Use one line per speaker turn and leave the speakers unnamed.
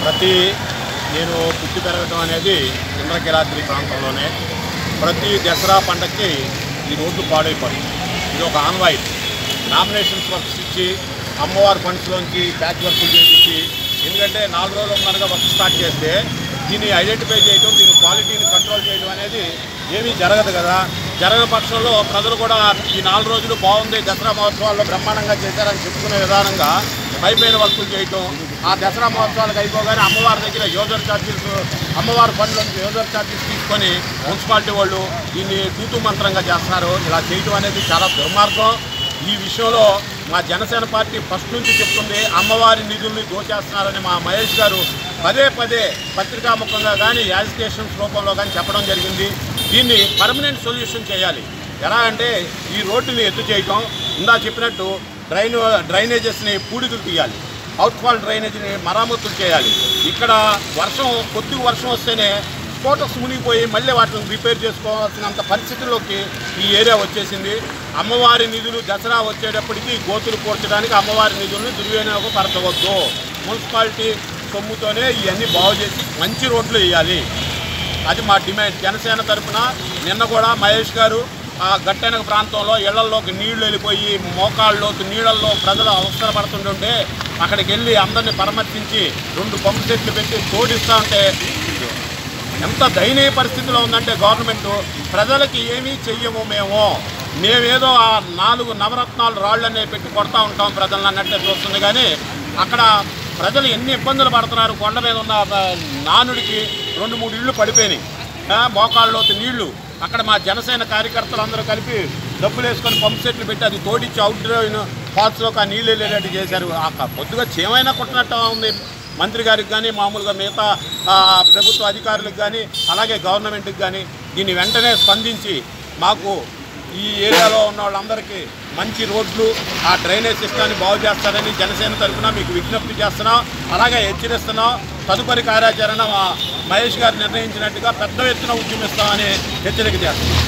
ప్రతి నేను పుట్టి పెరగడం అనేది ఇంద్రకీలాద్రి ప్రాంతంలోనే. ప్రతి దసరా పండగకి ఈ రోడ్లు పాడైపోయింది. ఇది ఒక ఆన్వాయితీ. నామినేషన్స్ వర్క్స్ ఇచ్చి అమ్మవారి ఫండ్స్లోంచి ప్యాచ్ వర్క్లు చేయించి, ఎందుకంటే 4 రోజులు ఉన్నట్టుగా వర్క్ స్టార్ట్ చేస్తే దీన్ని ఐడెంటిఫై చేయడం, దీని క్వాలిటీని కంట్రోల్ చేయడం అనేది ఏమీ జరగదు కదా. జరగని పక్షంలో ప్రజలు కూడా ఈ 4 రోజులు బాగుంది, దసరా మహోత్సవాల్లో బ్రహ్మాండంగా చేశారని చెప్పుకునే విధానంగా పైపైన వర్కులు చేయటం, ఆ దసరా మహోత్సవాలకు అయిపోగానే అమ్మవారి దగ్గర యూజర్ ఛార్జెస్, అమ్మవారి ఫండ్ల నుంచి యూజర్ ఛార్జెస్ తీసుకొని మున్సిపాలిటీ వాళ్ళు దీన్ని తూతూ మంత్రంగా చేస్తున్నారు. ఇలా చేయటం అనేది చాలా దుర్మార్గం. ఈ విషయంలో మా జనసేన పార్టీ ఫస్ట్ నుంచి చెప్తుంది, అమ్మవారి నిధుల్ని దోచేస్తున్నారని మా మహేష్ గారు పదే పదే పత్రికాముఖంగా కానీ యాజిటేషన్స్ రూపంలో కానీ చెప్పడం జరిగింది. దీన్ని పర్మనెంట్ సొల్యూషన్ చేయాలి. ఎలా అంటే ఈ రోడ్డుని ఎత్తు చేయటం, ఇందా చెప్పినట్టు డ్రైనేజెస్ని పూడికలు తీయాలి, అవుట్ఫాల్ డ్రైనేజీని మరామతులు చేయాలి. ఇక్కడ కొద్ది వర్షం వస్తేనే స్పోటర్స్ మునిగిపోయి మళ్ళీ వాటిని రిపేర్ చేసుకోవాల్సినంత పరిస్థితుల్లోకి ఈ ఏరియా వచ్చేసింది. అమ్మవారి నిధులు దసరా వచ్చేటప్పటికి గోతులు పూడ్చడానికి అమ్మవారి నిధులను దుర్వినియోగపరచవద్దు. మున్సిపాలిటీ సొమ్ముతోనే ఇవన్నీ బాగు చేసి మంచి రోడ్లు వేయాలి. అది మా డిమాండ్. జనసేన తరఫున నిన్న కూడా మహేష్ గారు ఆ గట్టెనక ప్రాంతంలో ఇళ్లలోకి నీళ్లు వెళ్ళిపోయి మోకాళ్ళలోకి నీళ్ళల్లో ప్రజలు అవసరపడుతుంటే అక్కడికి వెళ్ళి అందరినీ పరామర్శించి 2 పంపు సెట్లు పెట్టి తోడిస్తూ ఉంటే ఎంత దయనీయ పరిస్థితిలో ఉందంటే గవర్నమెంట్, ప్రజలకి ఏమీ చెయ్యము మేమేదో ఆ 4 నవరత్నాలు రాళ్ళనే పెట్టి కొడతా ఉంటాం ప్రజలను అన్నట్టే చూస్తుంది. కానీ అక్కడ ప్రజలు ఎన్ని ఇబ్బందులు పడుతున్నారు. కొండ మీద ఉన్న నానుడికి 2-3 ఇళ్ళు పడిపోయినాయి, మోకాళ్ళలోకి నీళ్లు. అక్కడ మా జనసేన కార్యకర్తలు అందరూ కలిపి డబ్బులు వేసుకొని పంపు సెట్లు పెట్టి అది తోడిచ్చి అవుట్ డ్రైన్ ఫాల్స్లోకి ఆ నీళ్ళు వెళ్ళేటట్టు చేశారు. కొద్దిగా చేమైనా కొట్టినట్టు ఉంది మంత్రి గారికి కానీ, మామూలుగా మిగతా ప్రభుత్వ అధికారులకు కానీ, అలాగే గవర్నమెంట్కి కానీ. దీన్ని వెంటనే స్పందించి మాకు ఈ ఏరియాలో ఉన్న వాళ్ళందరికీ మంచి రోడ్లు, ఆ డ్రైనేజ్ సిస్టాన్ని బాగు చేస్తారని జనసేన తరఫున మీకు విజ్ఞప్తి చేస్తున్నాం, అలాగే హెచ్చరిస్తున్నాం. తదుపరి కార్యాచరణ మహేష్ గారు నిర్ణయించినట్టుగా పెద్ద ఎత్తున ఉద్యమిస్తామని హెచ్చరిక చేస్తున్నాం.